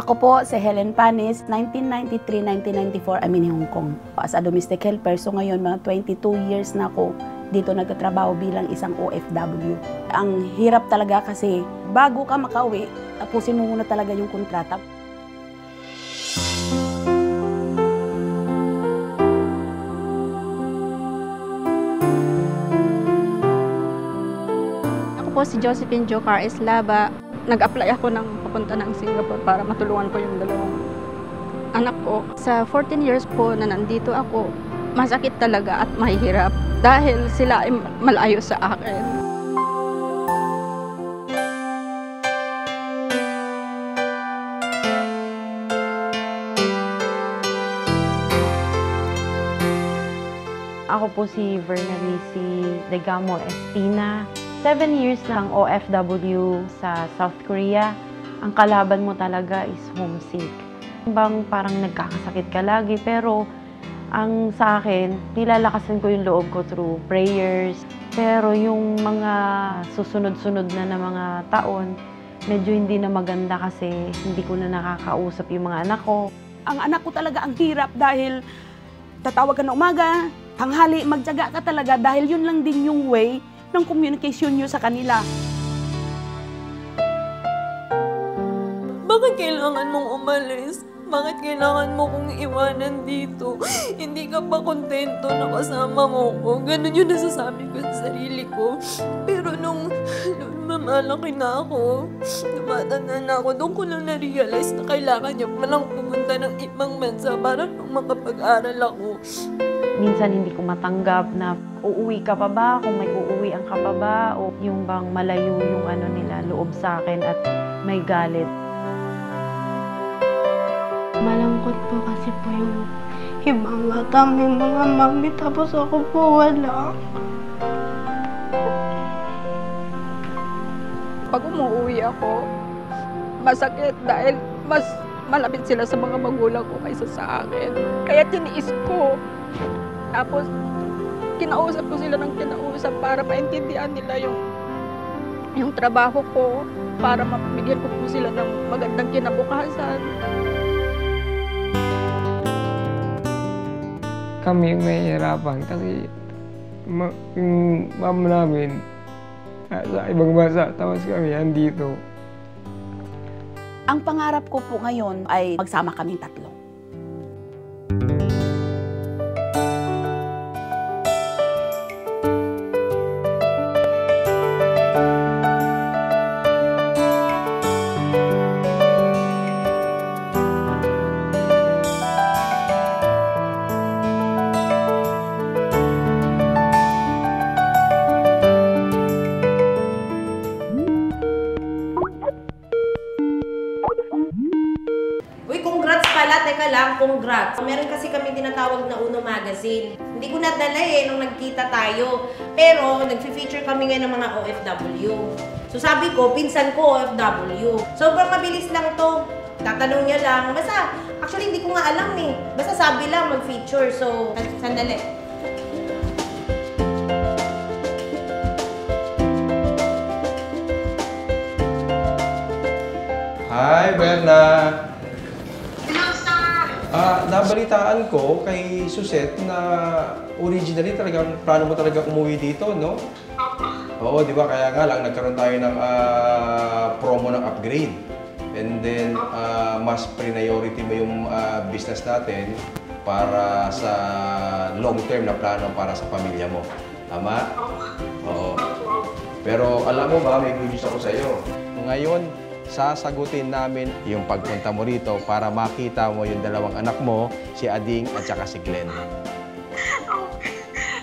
Ako po si Helen Panis, 1993-1994 I'm in Hong Kong as a domestic helper. So ngayon mga 22 years na ako dito nagtatrabaho bilang isang OFW. Ang hirap talaga kasi bago ka makauwi, tapusin mo muna talaga yung kontrata. Ako po si Josephine Jocar Eslava. Nag-apply ako ng papunta ng Singapore para matulungan ko yung dalawang anak ko. Sa 14 years po na nandito ako, masakit talaga at mahihirap dahil sila ay malayo sa akin. Ako po si Vernalici Degamo Espina. 7 years na ang OFW sa South Korea. Ang kalaban mo talaga is homesick. Bang parang nagkakasakit ka lagi, pero ang sa akin, nilalakasan ko yung loob ko through prayers. Pero yung mga susunod-sunod na mga taon, medyo hindi na maganda kasi hindi ko na nakakausap yung mga anak ko. Ang anak ko talaga ang hirap dahil tatawag ka na umaga, tanghali, magtiyaga ka talaga dahil yun lang din yung way ng communication nyo sa kanila. Bakit kailangan mong umalis? Bakit kailangan mo kong iwanan dito? Hindi ka pa kontento na kasama mo ko. Ganun yung nasasabi ko sa sarili ko. Pero nung mamalaki na ako, tumatanda na ako, doon ko lang na-realize na kailangan niya palang pumunta ng ibang bansa para nung makapag-aral ako. Minsan hindi ko matanggap na uuwi ka pa ba, kung may uuwian ka pa ba, o yung bang malayo yung nila, loob sa akin at may galit. Malungkot po kasi po yung ibang bata, may mga mami, tapos ako po wala. Pag umuwi ako, masakit dahil mas malapit sila sa mga magulang ko kaysa sa akin. Kaya tiniis ko. Tapos, kinausap ko sila ng kinausap para maintindihan nila yung trabaho ko, para mabigyan ko po sila ng magandang kinabukasan. Kami mahihirapan kasi yung mom namin sa ibang bansa, tapos kami andito. Ang pangarap ko po ngayon ay magsama kaming tatlo. Teka lang, congrats. Meron kasi kami tinatawag na Uno Magazine. Hindi ko nadala nung nagkita tayo. Pero, nag-feature kami ngayon ng mga OFW. So, sabi ko, pinsan ko OFW. Sobrang mabilis lang to. Tatanong niya lang. Basta, actually, hindi ko nga alam Basta sabi lang mag-feature. So, sandali. Hi, Berna! Nabalitaan ko kay Suzette na originally talagang plano mo talaga umuwi dito, no? Oo, di ba? Kaya nga lang nagkaroon tayo ng promo ng upgrade. And then, mas priority mo yung business natin para sa long-term na plano para sa pamilya mo. Tama? Oo. Pero alam mo ba, may good news ako sa iyo. Ngayon, sasagutin namin yung pagpunta mo rito para makita mo yung dalawang anak mo, si Ading at saka si Glenn.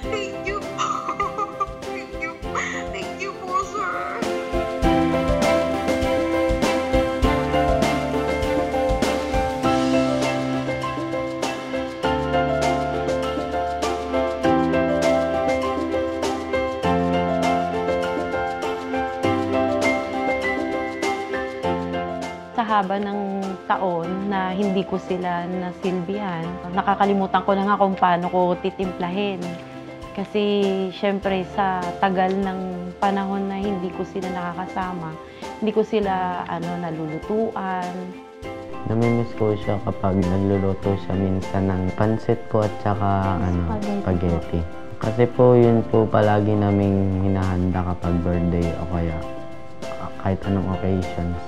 Thank you po. Thank you po, sir. Sa haba ng taon na hindi ko sila nasilbihan, nakakalimutan ko na nga kung paano ko titimplahin. Kasi syempre sa tagal ng panahon na hindi ko sila nakakasama, hindi ko sila nalulutuan. Namimiss ko siya kapag nagluluto siya minsan ng pansit po at saka spaghetti. Kasi po yun po palagi naming hinahanda kapag birthday o kaya kahit anong occasions.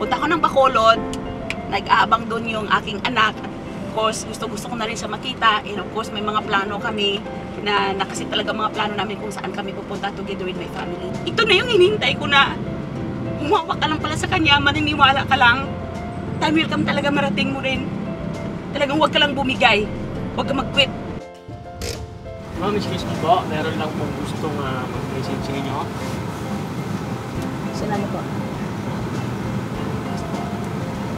Punta ko ng Bacolod, nag-aabang doon yung aking anak. Of course, gusto ko na rin siya makita. And of course, may mga plano kami na kasi talaga mga plano namin kung saan kami pupunta together with my family. Ito na yung hinihintay ko na humawak ka lang pala sa kanya, maniniwala ka lang. Time will come talaga, marating mo rin. Talagang huwag ka lang bumigay. Huwag ka mag-quit. Ma'am, excuse me po. Meron lang pong gustong mag-message sa inyo. Salamat po.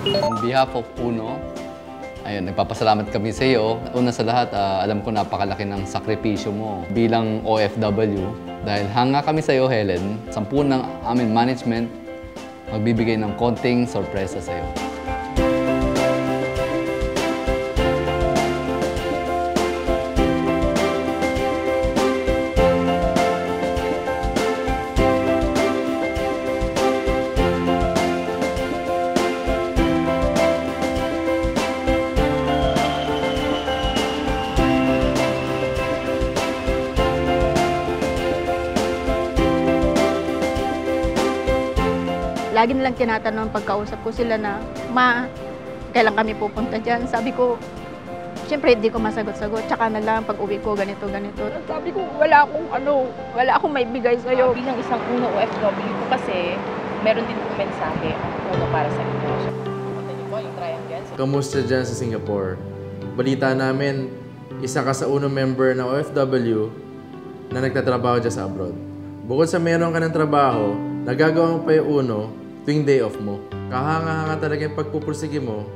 On behalf of Uno, ayun, nagpapasalamat kami sa iyo. Una sa lahat, alam ko napakalaki ng sakripisyo mo bilang OFW. Dahil hanga kami sa iyo, Helen, 10 ng aming management magbibigay ng konting sorpresa sa iyo. Lagi nilang tinatanong pagkausap ko sila na, Ma, kailan kami pupunta dyan? Sabi ko, siyempre hindi ko masagot-sagot. Tsaka na lang pag uwi ko, ganito. Sabi ko, wala akong may bigay sa'yo. Bilang isang Uno OFW ko kasi, meron din akong mensahe ang Uno para sa inyo. Punta niyo po yung triangle. Kamusta dyan sa Singapore? Balita namin, isa ka sa Uno member ng OFW na nagtatrabaho dyan sa abroad. Bukod sa meron ka ng trabaho, nagagawa mo pa yung Uno tuwing day off mo. Kahanga-hanga talaga yung pagpupursige mo,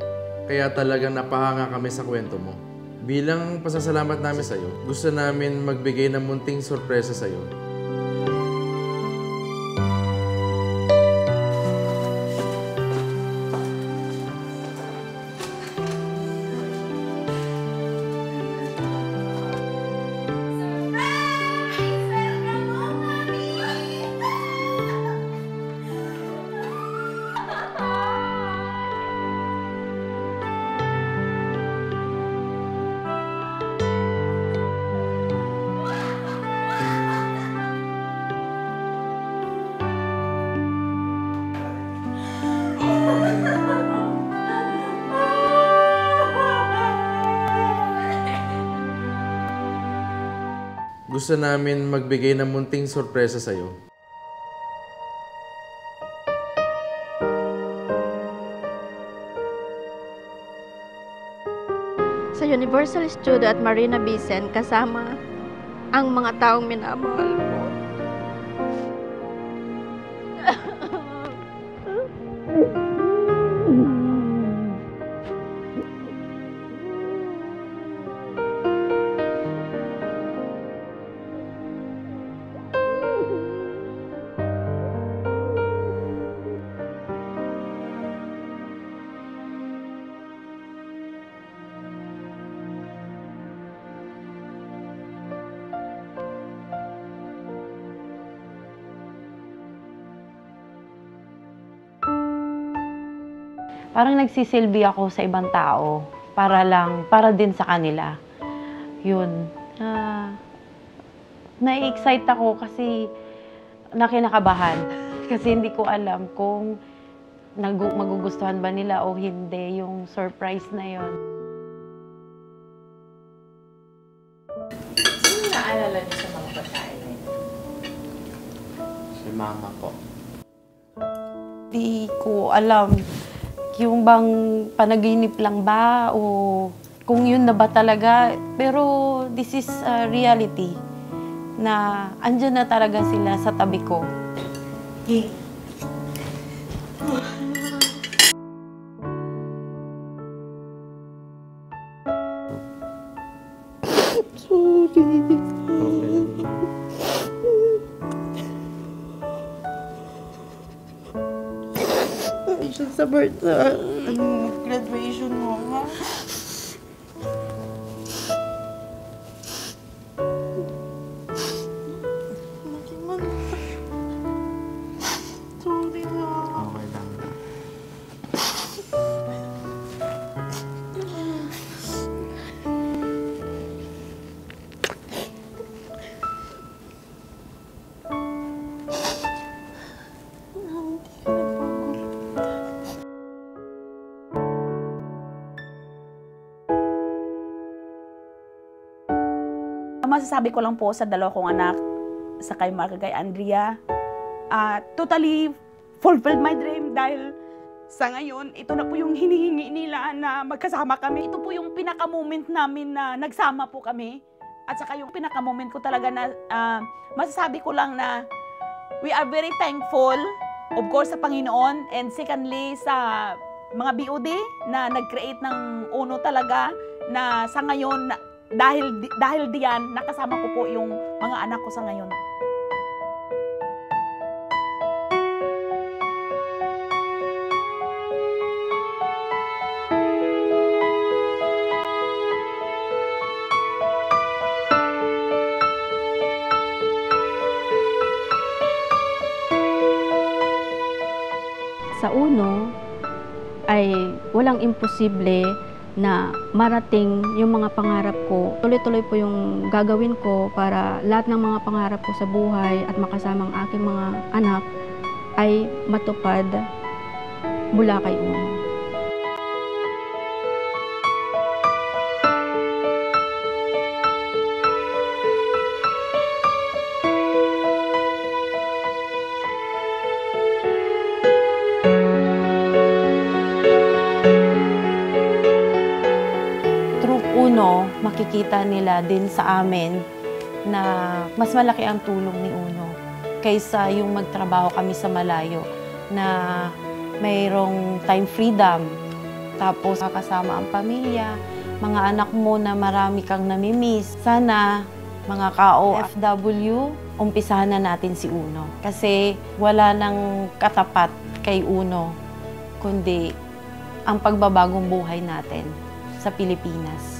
kaya talagang napahanga kami sa kwento mo. Bilang pasasalamat namin sa'yo, gusto namin magbigay ng munting sorpresa sa'yo. Gusto namin magbigay ng munting sorpresa sa'yo. Sa Universal Studio at Marina Bisen, kasama ang mga taong minamahal ko. Parang nagsisilbi ako sa ibang tao para din sa kanila. Yun. Na-excite ako kasi nakinakabahan. Kasi hindi ko alam kung magugustuhan ba nila o hindi yung surprise na yon. Sino naalala niyo sa mga pagkain na ito? Si mama po. Di ko alam yung bang panaginip lang ba o kung yun na ba talaga. Pero this is a reality na andyan na talaga sila sa tabi ko. Sa graduation mo, ha? Sorry na. Okay lang. Masasabi ko lang po sa dalawa kong anak, sa kay Mark, kay Andrea, totally fulfilled my dream dahil sa ngayon, ito na po yung hinihingi nila na magkasama kami. Ito po yung pinaka-moment namin na nagsama po kami. At saka yung pinaka-moment ko talaga na masasabi ko lang na we are very thankful, of course, sa Panginoon, and secondly, sa mga BOD na nag-create ng UNO talaga na sa ngayon, dahil diyan, nakasama ko po yung mga anak ko sa ngayon. Sa UNO ay walang imposible na marating yung mga pangarap ko. Tuloy-tuloy po yung gagawin ko para lahat ng mga pangarap ko sa buhay at makasama ang aking mga anak ay matupad mula kay UNO. Makikita nila din sa amin na mas malaki ang tulong ni UNO kaysa yung magtrabaho kami sa malayo na mayroong time freedom, tapos kasama ang pamilya, mga anak mo na marami kang namimiss. Sana mga ka-OFW, umpisahan na natin si UNO kasi wala nang katapat kay UNO kundi ang pagbabagong buhay natin sa Pilipinas.